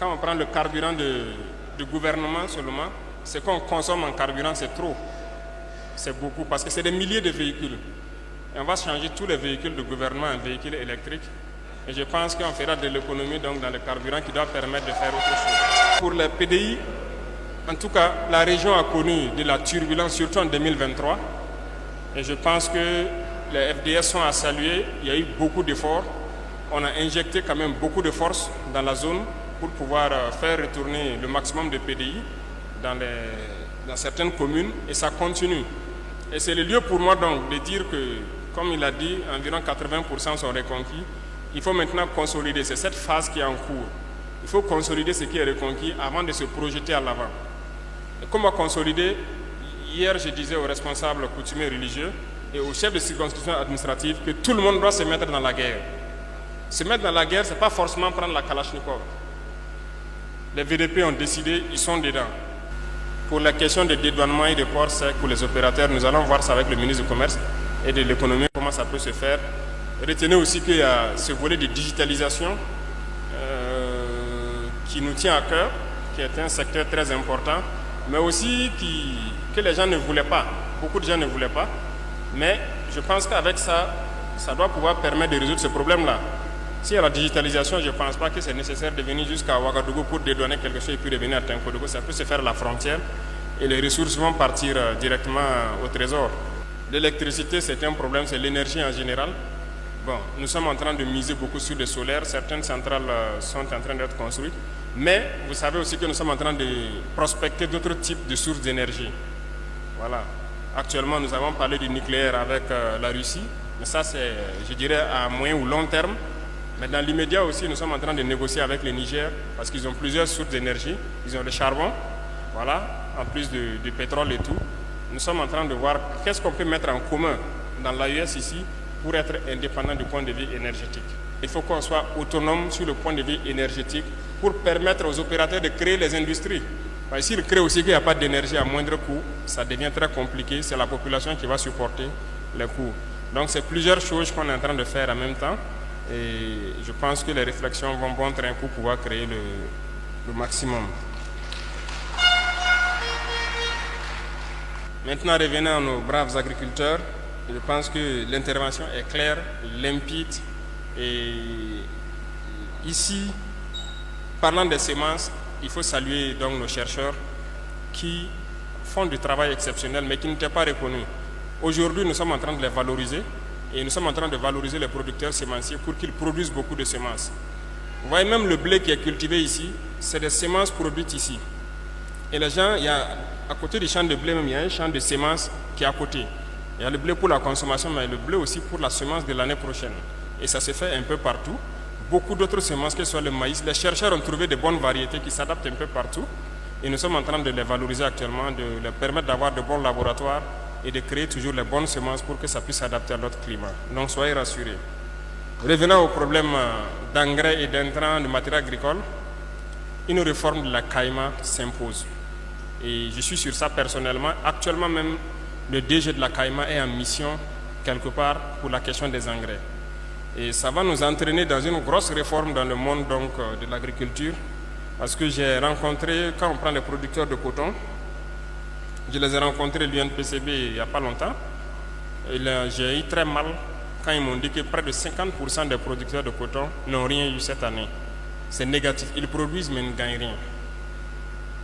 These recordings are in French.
quand on prend le carburant du gouvernement seulement, ce qu'on consomme en carburant, c'est trop. C'est beaucoup, parce que c'est des milliers de véhicules. Et on va changer tous les véhicules du gouvernement en véhicules électriques. Et je pense qu'on fera de l'économie donc dans le carburant qui doit permettre de faire autre chose. Pour les PDI, en tout cas, la région a connu de la turbulence, surtout en 2023. Et je pense que les FDS sont à saluer. Il y a eu beaucoup d'efforts. On a injecté quand même beaucoup de force dans la zone pour pouvoir faire retourner le maximum de PDI dans certaines communes. Et ça continue. Et c'est le lieu pour moi donc de dire que, comme il a dit, environ 80% sont reconquis. Il faut maintenant consolider. C'est cette phase qui est en cours. Il faut consolider ce qui est reconquis avant de se projeter à l'avant. Et comment consolider? Hier, je disais aux responsables coutumiers religieux et aux chefs de circonscription administrative que tout le monde doit se mettre dans la guerre. Se mettre dans la guerre, ce n'est pas forcément prendre la Kalachnikov. Les VDP ont décidé, ils sont dedans. Pour la question de dédouanement et de port sec pour les opérateurs, nous allons voir ça avec le ministre du Commerce et de l'économie, comment ça peut se faire. Retenez aussi qu'il y a ce volet de digitalisation qui nous tient à cœur, qui est un secteur très important, mais aussi que les gens ne voulaient pas. Beaucoup de gens ne voulaient pas. Mais je pense qu'avec ça, ça doit pouvoir permettre de résoudre ce problème-là. S'il y a la digitalisation, je ne pense pas que c'est nécessaire de venir jusqu'à Ouagadougou pour dédouaner quelque chose et puis revenir à Tinkodougou. Ça peut se faire à la frontière et les ressources vont partir directement au trésor. L'électricité, c'est un problème, c'est l'énergie en général. Bon, nous sommes en train de miser beaucoup sur le solaire. Certaines centrales sont en train d'être construites. Mais vous savez aussi que nous sommes en train de prospecter d'autres types de sources d'énergie. Voilà. Actuellement, nous avons parlé du nucléaire avec la Russie. Mais ça, c'est, je dirais, à moyen ou long terme. Mais dans l'immédiat aussi, nous sommes en train de négocier avec le Niger parce qu'ils ont plusieurs sources d'énergie. Ils ont le charbon, voilà, en plus du pétrole et tout. Nous sommes en train de voir qu'est-ce qu'on peut mettre en commun dans l'AES ici pour être indépendant du point de vue énergétique. Il faut qu'on soit autonome sur le point de vue énergétique pour permettre aux opérateurs de créer les industries. S'ils créent aussi qu'il n'y a pas d'énergie à moindre coût, ça devient très compliqué. C'est la population qui va supporter les coûts. Donc c'est plusieurs choses qu'on est en train de faire en même temps. Et je pense que les réflexions vont bon train pour pouvoir créer le maximum. Maintenant, revenons à nos braves agriculteurs. Je pense que l'intervention est claire, limpide. Et ici, parlant des semences, il faut saluer donc nos chercheurs qui font du travail exceptionnel mais qui n'étaient pas reconnus. Aujourd'hui, nous sommes en train de les valoriser et nous sommes en train de valoriser les producteurs sémenciers pour qu'ils produisent beaucoup de semences. Vous voyez, même le blé qui est cultivé ici, c'est des semences produites ici. Et les gens, à côté du champ de blé, même, il y a un champ de semences qui est à côté. Il y a le blé pour la consommation, mais le blé aussi pour la semence de l'année prochaine. Et ça se fait un peu partout. Beaucoup d'autres semences, que ce soit le maïs, les chercheurs ont trouvé de bonnes variétés qui s'adaptent un peu partout. Et nous sommes en train de les valoriser actuellement, de leur permettre d'avoir de bons laboratoires et de créer toujours les bonnes semences pour que ça puisse s'adapter à notre climat. Donc soyez rassurés. Revenons au problème d'engrais et d'intrants de matériel agricole. Une réforme de la CAIMA s'impose. Et je suis sur ça personnellement. Actuellement même, le DG de la CAIMA est en mission quelque part pour la question des engrais. Et ça va nous entraîner dans une grosse réforme dans le monde donc, de l'agriculture. Parce que j'ai rencontré, quand on prend les producteurs de coton, je les ai rencontrés l'UNPCB il n'y a pas longtemps. J'ai eu très mal quand ils m'ont dit que près de 50% des producteurs de coton n'ont rien eu cette année. C'est négatif. Ils produisent mais ne gagnent rien.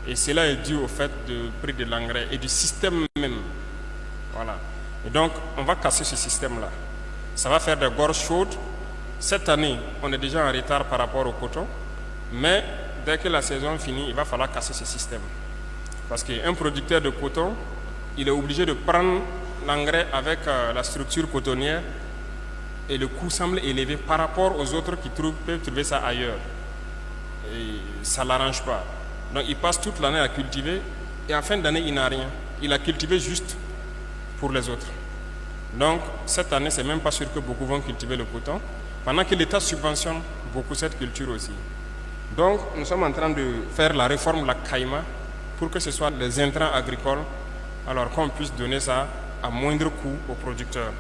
Et cela est dû au fait du prix de l'engrais et du système même. Voilà. Et donc, on va casser ce système-là. Ça va faire des gorges chaudes. Cette année, on est déjà en retard par rapport au coton. Mais dès que la saison finit, il va falloir casser ce système. Parce qu'un producteur de coton, il est obligé de prendre l'engrais avec la structure cotonnière et le coût semble élevé par rapport aux autres qui peuvent trouver ça ailleurs. Et ça ne l'arrange pas. Donc il passe toute l'année à cultiver et en fin d'année, il n'a rien. Il a cultivé juste pour les autres. Donc cette année, ce n'est même pas sûr que beaucoup vont cultiver le coton, pendant que l'État subventionne beaucoup cette culture aussi. Donc nous sommes en train de faire la réforme de la CAIMA pour que ce soit les intrants agricoles, alors qu'on puisse donner ça à moindre coût aux producteurs.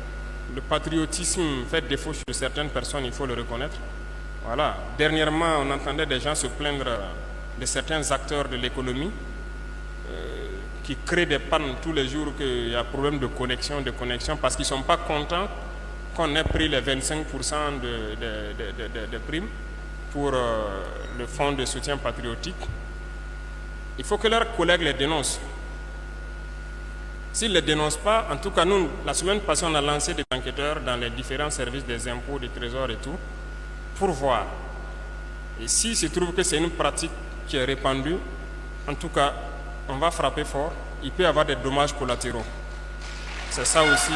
Le patriotisme fait défaut chez certaines personnes, il faut le reconnaître. Voilà. Dernièrement, on entendait des gens se plaindre de certains acteurs de l'économie qui créent des pannes tous les jours qu'il y a problème de connexion, parce qu'ils ne sont pas contents qu'on ait pris les 25% de primes pour le fonds de soutien patriotique. Il faut que leurs collègues les dénoncent. S'ils ne les dénoncent pas, en tout cas nous, la semaine passée, on a lancé des enquêteurs dans les différents services des impôts, des trésors et tout, pour voir. Et s'il se trouve que c'est une pratique qui est répandue, en tout cas, on va frapper fort. Il peut y avoir des dommages collatéraux. C'est ça aussi